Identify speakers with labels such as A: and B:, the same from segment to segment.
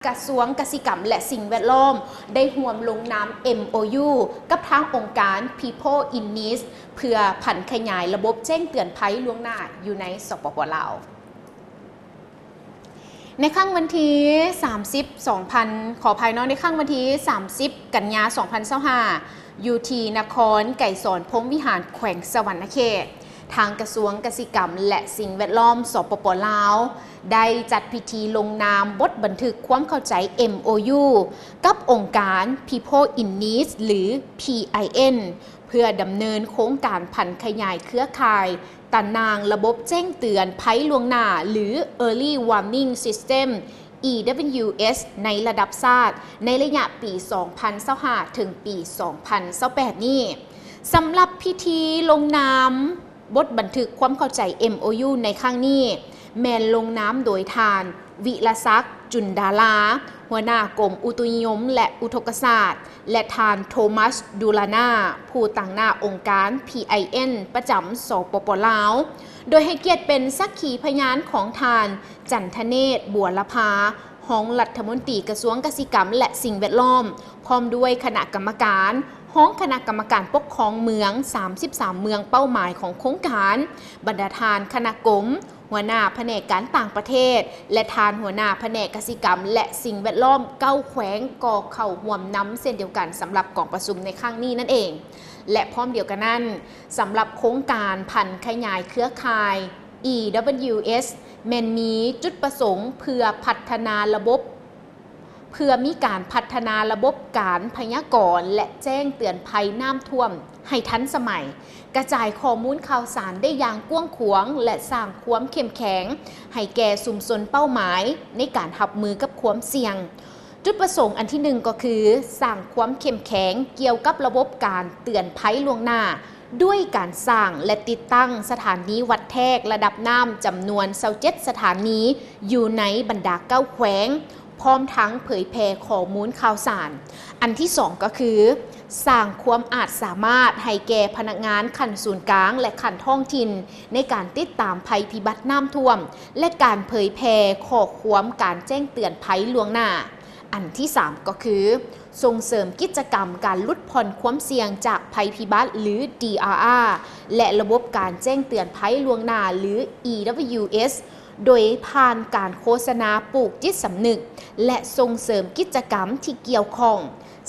A: กระทรวงเกษตรกรรมและสิ่งแวดล้อมได้ร่วมลงนาม MOU กับทางองค์การ People in Need เพื่อผันขยายระบบแจ้งเตือนภัยล่วงหน้าอยู่ในสปป.ลาวในครั้งวันที่ขออภัยเนาะในครั้งวันที่30 กันยายน 2025อยู่ที่นครไก่สอนพรหมวิหารแขวงสะหวรรณเขตทางกระทรวงเกษตรกรรมและสิ่งแวดล้อมสปป.ลาวได้จัดพิธีลงนามบทบันทึกความเข้าใจ MOU กับองค์การ People in Need หรือ PIN เพื่อดำเนินโครงการผันขยายเครือข่ายตารางระบบแจ้งเตือนภัยล่วงหน้าหรือ Early Warning System EWS ในระดับชาติในระยะปี 2025 ถึงปี 2028 นี้สำหรับพิธีลงนามบทบันทึกความเข้าใจ MOU ในครั้งนี้แมนลงน้ำโดยทานวิรศักดิ์จุนดาลาหัวหน้ากรมอุตุนิยมและอุทกศาสตร์และทานโทมัสดูลานาผู้ตั้งหน้าองค์การ PIN ประจำสปป.ลาวโดยให้เกียรติเป็นสักขีพยานของทานจันทเนศบัวละพารองรัฐมนตรีกระทรวงเกษตรกรรมและสิ่งแวดล้อมพร้อมด้วยคณะกรรมการห้องคณะกรรมการปกครองเมือง33เมืองเป้าหมายของโครงการบรรดาทานคณะกรมหัวหน้าแผนกการต่างประเทศและทานหัวหน้าแผนกเกษตรกรรมและสิ่งแวดล้อมเก้าแขวงก่อเข่าห่วมน้ำเส้นเดียวกันสำหรับกองประชุมในครั้งนี้นั่นเองและพร้อมเดียวกันนั้นสำหรับโครงการผันขยายเครือข่าย EWS แมนมีจุดประสงค์เพื่อพัฒนาระบบเพื่อมีการพัฒนาระบบการพยากรณ์และแจ้งเตือนภัยน้ำท่วมให้ทันสมัยกระจายข้อมูลข่าวสารได้อย่างกว้างขวางและสร้างความเข้มแข็งให้แก่ชุมชนเป้าหมายในการรับมือกับความเสี่ยงจุดประสงค์อันที่1ก็คือสร้างความเข้มแข็งเกี่ยวกับระบบการเตือนภัยล่วงหน้าด้วยการสร้างและติดตั้งสถานีวัดแทกระดับน้ำจำนวน27สถานีอยู่ในบรรดา9แขวงพร้อมทั้งเผยแพร่ข้อมูลข่าวสารอันที่2ก็คือสร้างความอาจสามารถให้แก่พนักงานขั้นศูนย์กลางและขั้นท้องถิ่นในการติดตามภัยพิบัติน้ำท่วมและการเผยแพร่ข้อความการแจ้งเตือนภัยล่วงหน้าอันที่3ก็คือส่งเสริมกิจกรรมการลดผ่อนความเสี่ยงจากภัยพิบัติหรือ DRR และระบบการแจ้งเตือนภัยล่วงหน้าหรือ EWS โดยผ่านการโฆษณาปลูกจิตสำนึกและส่งเสริมกิจกรรมที่เกี่ยวข้อง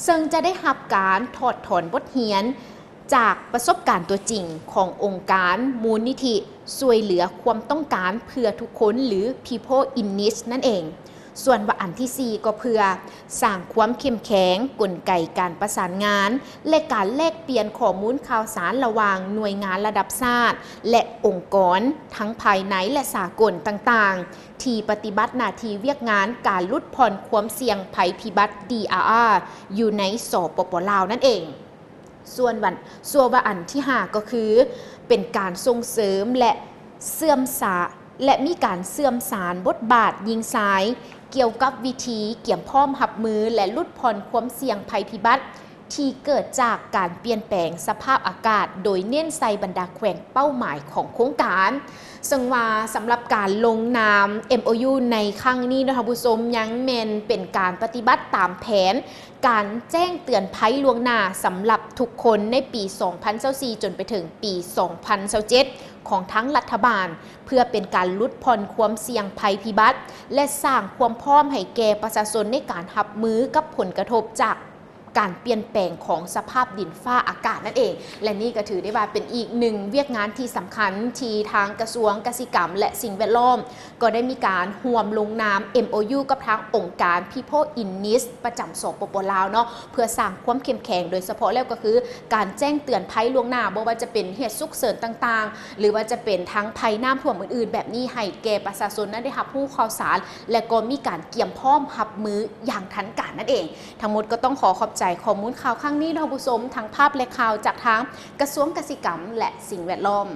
A: ซึ่งจะได้รับการถอดถอนบทเรียนจากประสบการณ์ตัวจริงขององค์การมูลนิธิช่วยเหลือความต้องการเพื่อทุกคนหรือ People in Need นั่นเองส่วนว่าอันที่4ก็เพื่อสร้างความเข้มแข็งกลไกการประสานงานและการแลกเปลี่ยนข้อมูลข่าวสารระหว่างหน่วยงานระดับชาติและองค์กรทั้งภายในและสากลต่างๆที่ปฏิบัติหน้าที่เวียกงานการลดผ่อนความเสี่ยงภัยพิบัติ DRR อยู่ในสปป.ลาวนั่นเองส่วนว่าอันที่5ก็คือเป็นการส่งเสริมและมีการเสื่อมสารบทบาทยิงสายเกี่ยวกับวิธีเกี่ยมพร้อมรับมือและลดผ่อนความเสี่ยงภัยพิบัติที่เกิดจากการเปลี่ยนแปลงสภาพอากาศโดยเน้นใส่บรรดาแขวงเป้าหมายของโครงการซึ่งว่าสำหรับการลงนาม MOU ในครั้งนี้นะคะผู้ชมยังเป็นการปฏิบัติตามแผนการแจ้งเตือนภัยล่วงหน้าสำหรับทุกคนในปี 2024 จนไปถึงปี 2027 ของทั้งรัฐบาลเพื่อเป็นการลดผ่อนความเสี่ยงภัยพิบัติและสร้างความพร้อมให้แก่ประชาชนในการรับมือกับผลกระทบจากการเปลี่ยนแปลงของสภาพดินฟ้าอากาศนั่นเองและนี่ก็ถือได้ว่าเป็นอีกหนึ่งเวียกงานที่สำคัญที่ทางกระทรวงเกษตรกรรมและสิ่งแวดล้อมก็ได้มีการร่วมลงนาม MOU กับทางองค์การ People in Need ประจำสปป.ลาวเนาะเพื่อสร้างความเข้มแข็งโดยเฉพาะแล้วก็คือการแจ้งเตือนภัยล่วงหน้าบ่ว่าจะเป็นเหตุฉุกเฉินต่างๆหรือว่าจะเป็นทั้งภัยน้ำท่วมอื่นๆแบบนี้ให้แก่ประชาชนนั้นได้รับรู้ข่าวสารและก็มีการเตรียมพร้อมรับมืออย่างทันการนั่นเองทั้งหมดก็ต้องขอบใจข้อมูลข่าวข้างนี้ท่านผู้ชมทั้งภาพและข่าวจากทางกระทรวงเกษตรกรรมและสิ่งแวดล้อม